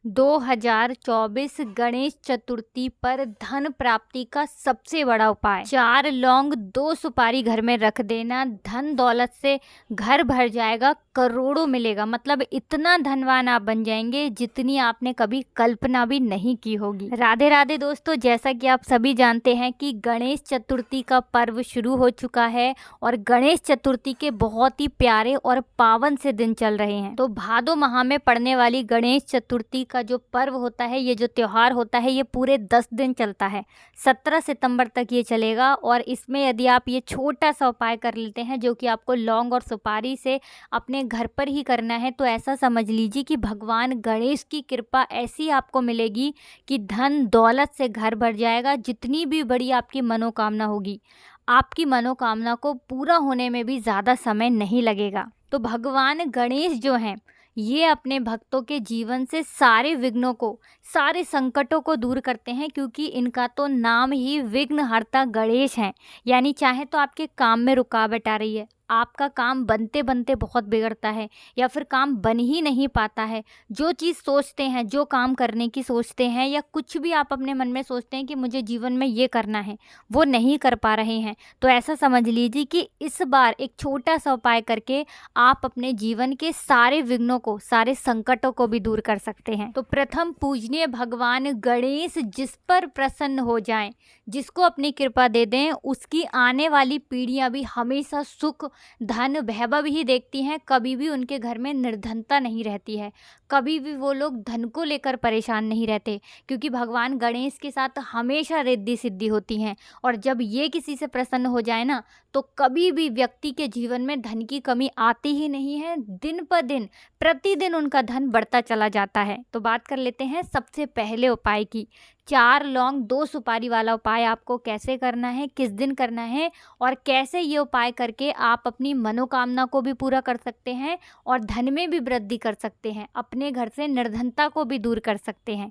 2024 गणेश चतुर्थी पर धन प्राप्ति का सबसे बड़ा उपाय। 4 लौंग 2 सुपारी घर में रख देना, धन दौलत से घर भर जाएगा, करोड़ों मिलेगा। मतलब इतना धनवान आप बन जाएंगे जितनी आपने कभी कल्पना भी नहीं की होगी। राधे राधे दोस्तों, जैसा कि आप सभी जानते हैं कि गणेश चतुर्थी का पर्व शुरू हो चुका है और गणेश चतुर्थी के बहुत ही प्यारे और पावन से दिन चल रहे हैं। तो भादो माह में पड़ने वाली गणेश चतुर्थी का जो पर्व होता है, ये जो त्योहार होता है, ये पूरे 10 दिन चलता है। 17 सितंबर तक ये चलेगा और इसमें यदि आप ये छोटा सा उपाय कर लेते हैं जो कि आपको लौंग और सुपारी से अपने घर पर ही करना है, तो ऐसा समझ लीजिए कि भगवान गणेश की कृपा ऐसी आपको मिलेगी कि धन दौलत से घर भर जाएगा। जितनी भी बड़ी आपकी मनोकामना होगी, आपकी मनोकामना को पूरा होने में भी ज़्यादा समय नहीं लगेगा। तो भगवान गणेश जो हैं, ये अपने भक्तों के जीवन से सारे विघ्नों को, सारे संकटों को दूर करते हैं, क्योंकि इनका तो नाम ही विघ्नहर्ता गणेश है। यानी चाहे तो आपके काम में रुकावट आ रही है, आपका काम बनते बनते बहुत बिगड़ता है या फिर काम बन ही नहीं पाता है, जो चीज़ सोचते हैं, जो काम करने की सोचते हैं, या कुछ भी आप अपने मन में सोचते हैं कि मुझे जीवन में ये करना है, वो नहीं कर पा रहे हैं, तो ऐसा समझ लीजिए कि इस बार एक छोटा सा उपाय करके आप अपने जीवन के सारे विघ्नों को, सारे संकटों को भी दूर कर सकते हैं। तो प्रथम पूजनीय भगवान गणेश जिस पर प्रसन्न हो जाएं, जिसको अपनी कृपा दे दें, उसकी आने वाली पीढ़ियां भी हमेशा सुख, धन, वैभव ही देखती हैं। कभी भी उनके घर में निर्धनता नहीं रहती है, कभी भी वो लोग धन को लेकर परेशान नहीं रहते, क्योंकि भगवान गणेश के साथ हमेशा रिद्धि सिद्धि होती हैं। और जब ये किसी से प्रसन्न हो जाए ना, तो कभी भी व्यक्ति के जीवन में धन की कमी आती ही नहीं है। दिन पर दिन, प्रतिदिन उनका धन बढ़ता चला जाता है। तो बात कर लेते हैं सबसे पहले उपाय की। 4 लौंग 2 सुपारी वाला उपाय आपको कैसे करना है, किस दिन करना है और कैसे ये उपाय करके आप अपनी मनोकामना को भी पूरा कर सकते हैं और धन में भी वृद्धि कर सकते हैं, अपने घर से निर्धनता को भी दूर कर सकते हैं।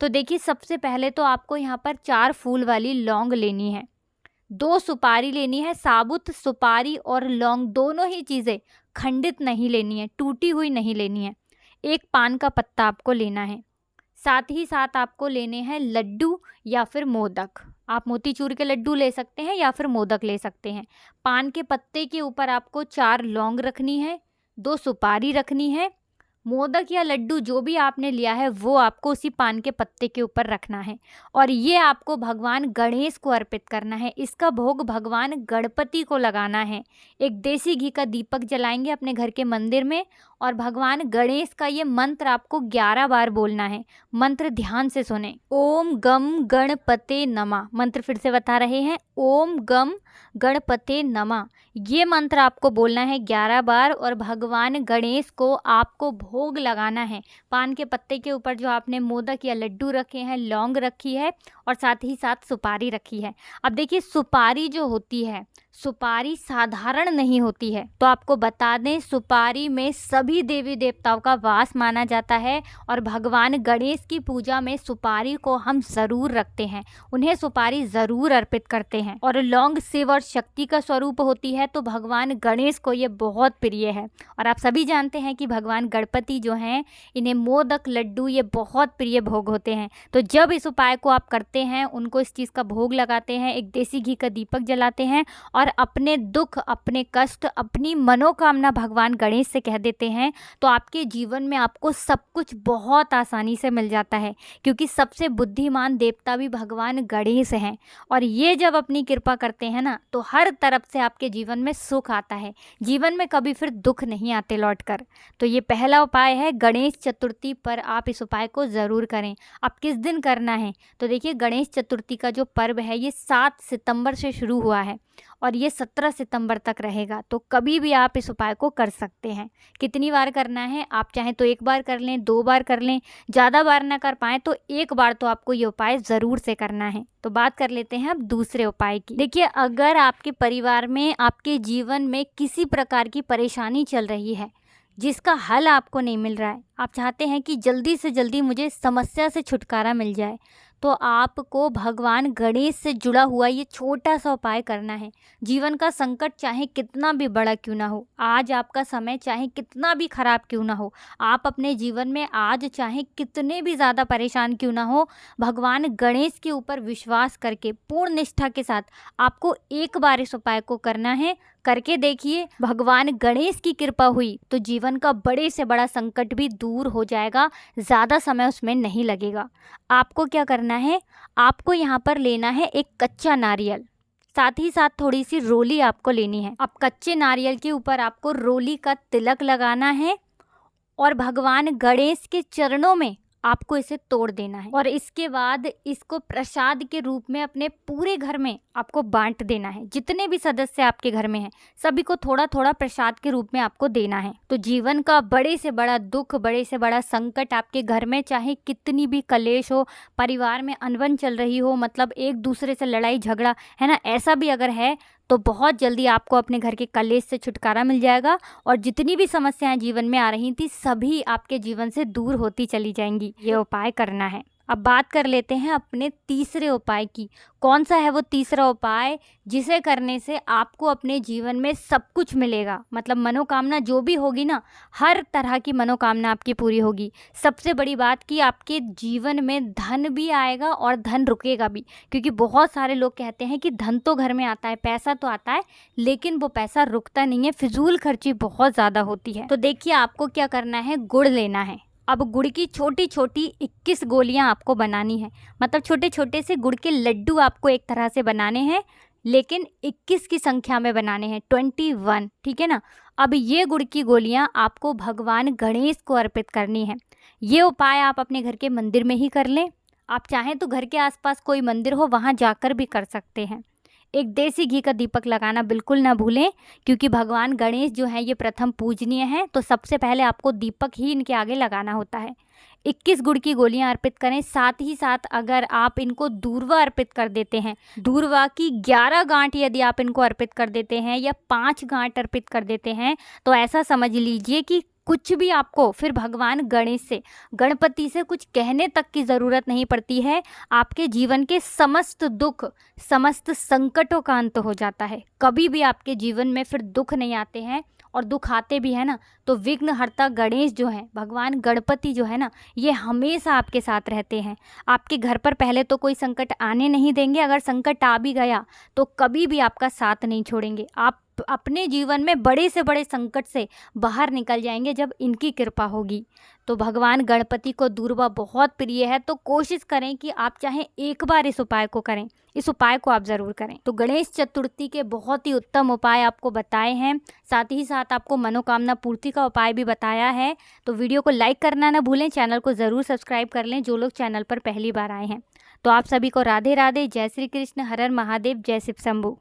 तो देखिए, सबसे पहले तो आपको यहाँ पर 4 फूल वाली लौंग लेनी है, 2 सुपारी लेनी है। साबुत सुपारी और लौंग दोनों ही चीज़ें खंडित नहीं लेनी है, टूटी हुई नहीं लेनी है। 1 पान का पत्ता आपको लेना है। साथ ही साथ आपको लेने हैं लड्डू या फिर मोदक। आप मोतीचूर के लड्डू ले सकते हैं या फिर मोदक ले सकते हैं। पान के पत्ते के ऊपर आपको 4 लौंग रखनी है, 2 सुपारी रखनी है। मोदक या लड्डू जो भी आपने लिया है वो आपको उसी पान के पत्ते के ऊपर रखना है और ये आपको भगवान गणेश को अर्पित करना है। इसका भोग भगवान गणपति को लगाना है। एक देसी घी का दीपक जलाएंगे अपने घर के मंदिर में और भगवान गणेश का ये मंत्र आपको 11 बार बोलना है। मंत्र ध्यान से सुने। ओम गम गणपते नमः। मंत्र फिर से बता रहे हैं, ओम गम गणपते नमः। ये मंत्र आपको बोलना है 11 बार और भगवान गणेश को आपको भोग लगाना है। पान के पत्ते के ऊपर जो आपने मोदक या लड्डू रखे हैं, लौंग रखी है और साथ ही साथ सुपारी रखी है। अब देखिए, सुपारी जो होती है, सुपारी साधारण नहीं होती है। तो आपको बता दें, सुपारी में सभी देवी देवताओं का वास माना जाता है और भगवान गणेश की पूजा में सुपारी को हम ज़रूर रखते हैं, उन्हें सुपारी ज़रूर अर्पित करते हैं। और लौंग शिव और शक्ति का स्वरूप होती है, तो भगवान गणेश को ये बहुत प्रिय है। और आप सभी जानते हैं कि भगवान गणपति जो हैं, इन्हें मोदक, लड्डू ये बहुत प्रिय भोग होते हैं। तो जब इस उपाय को आप करते हैं, उनको इस चीज़ का भोग लगाते हैं, एक देसी घी का दीपक जलाते हैं और अपने दुख, अपने कष्ट, अपनी मनोकामना भगवान गणेश से कह देते हैं, तो आपके जीवन में आपको सब कुछ बहुत आसानी से मिल जाता है, क्योंकि सबसे बुद्धिमान देवता भी भगवान गणेश हैं। और ये जब अपनी कृपा करते हैं ना, तो हर तरफ से आपके जीवन में सुख आता है, जीवन में कभी फिर दुख नहीं आते लौट कर। तो ये पहला उपाय है, गणेश चतुर्थी पर आप इस उपाय को ज़रूर करें। अब किस दिन करना है, तो देखिए, गणेश चतुर्थी का जो पर्व है ये 7 सितंबर से शुरू हुआ है और ये 17 सितंबर तक रहेगा। तो कभी भी आप इस उपाय को कर सकते हैं। कितनी बार करना है, आप चाहें तो 1 बार कर लें, 2 बार कर लें, ज़्यादा बार ना कर पाएँ तो 1 बार तो आपको ये उपाय ज़रूर से करना है। तो बात कर लेते हैं अब दूसरे उपाय की। देखिए, अगर आपके परिवार में, आपके जीवन में किसी प्रकार की परेशानी चल रही है जिसका हल आपको नहीं मिल रहा है, आप चाहते हैं कि जल्दी से जल्दी मुझे समस्या से छुटकारा मिल जाए, तो आपको भगवान गणेश से जुड़ा हुआ ये छोटा सा उपाय करना है। जीवन का संकट चाहे कितना भी बड़ा क्यों ना हो, आज आपका समय चाहे कितना भी खराब क्यों ना हो, आप अपने जीवन में आज चाहे कितने भी ज़्यादा परेशान क्यों ना हो, भगवान गणेश के ऊपर विश्वास करके पूर्ण निष्ठा के साथ आपको एक बार इस उपाय को करना है। करके देखिए, भगवान गणेश की कृपा हुई तो जीवन का बड़े से बड़ा संकट भी दूर हो जाएगा, ज़्यादा समय उसमें नहीं लगेगा। आपको क्या करना है, आपको यहाँ पर लेना है एक कच्चा नारियल, साथ ही साथ थोड़ी सी रोली आपको लेनी है। अब कच्चे नारियल के ऊपर आपको रोली का तिलक लगाना है और भगवान गणेश के चरणों में आपको इसे तोड़ देना है और इसके बाद इसको प्रसाद के रूप में अपने पूरे घर में आपको बांट देना है। जितने भी सदस्य आपके घर में हैं सभी को थोड़ा थोड़ा प्रसाद के रूप में आपको देना है। तो जीवन का बड़े से बड़ा दुख, बड़े से बड़ा संकट आपके घर में चाहे कितनी भी कलेश हो, परिवार में अनबन चल रही हो, मतलब एक दूसरे से लड़ाई झगड़ा है ना, ऐसा भी अगर है तो बहुत जल्दी आपको अपने घर के कलेश से छुटकारा मिल जाएगा और जितनी भी समस्याएं जीवन में आ रही थी सभी आपके जीवन से दूर होती चली जाएंगी। ये उपाय करना है। अब बात कर लेते हैं अपने तीसरे उपाय की। कौन सा है वो तीसरा उपाय जिसे करने से आपको अपने जीवन में सब कुछ मिलेगा, मतलब मनोकामना जो भी होगी ना, हर तरह की मनोकामना आपकी पूरी होगी। सबसे बड़ी बात कि आपके जीवन में धन भी आएगा और धन रुकेगा भी, क्योंकि बहुत सारे लोग कहते हैं कि धन तो घर में आता है, पैसा तो आता है, लेकिन वो पैसा रुकता नहीं है, फिजूल खर्ची बहुत ज़्यादा होती है। तो देखिए, आपको क्या करना है, गुड़ लेना है। अब गुड़ की छोटी छोटी 21 गोलियां आपको बनानी है, मतलब छोटे छोटे से गुड़ के लड्डू आपको एक तरह से बनाने हैं, लेकिन 21 की संख्या में बनाने हैं, 21, ठीक है ना। अब ये गुड़ की गोलियां आपको भगवान गणेश को अर्पित करनी है। ये उपाय आप अपने घर के मंदिर में ही कर लें, आप चाहें तो घर के आसपास कोई मंदिर हो वहाँ जाकर भी कर सकते हैं। एक देसी घी का दीपक लगाना बिल्कुल ना भूलें, क्योंकि भगवान गणेश जो है ये प्रथम पूजनीय हैं, तो सबसे पहले आपको दीपक ही इनके आगे लगाना होता है। 21 गुड़ की गोलियां अर्पित करें। साथ ही साथ अगर आप इनको दूर्वा अर्पित कर देते हैं, दूर्वा की 11 गांठ यदि आप इनको अर्पित कर देते हैं या 5 गांठ अर्पित कर देते हैं, तो ऐसा समझ लीजिए कि कुछ भी आपको फिर भगवान गणेश से, गणपति से कुछ कहने तक की ज़रूरत नहीं पड़ती है। आपके जीवन के समस्त दुख, समस्त संकटों का अंत हो जाता है। कभी भी आपके जीवन में फिर दुख नहीं आते हैं, और दुख आते भी है ना तो विघ्नहर्ता गणेश जो है, भगवान गणपति जो है ना, ये हमेशा आपके साथ रहते हैं। आपके घर पर पहले तो कोई संकट आने नहीं देंगे, अगर संकट आ भी गया तो कभी भी आपका साथ नहीं छोड़ेंगे। आप अपने जीवन में बड़े से बड़े संकट से बाहर निकल जाएंगे जब इनकी कृपा होगी। तो भगवान गणपति को दूर्वा बहुत प्रिय है, तो कोशिश करें कि आप चाहे एक बार इस उपाय को करें, इस उपाय को आप ज़रूर करें। तो गणेश चतुर्थी के बहुत ही उत्तम उपाय आपको बताए हैं, साथ ही साथ आपको मनोकामना पूर्ति का उपाय भी बताया है। तो वीडियो को लाइक करना ना भूलें, चैनल को ज़रूर सब्सक्राइब कर लें जो लोग चैनल पर पहली बार आए हैं। तो आप सभी को राधे राधे, जय श्री कृष्ण, हर हर महादेव, जय शिव शंभू।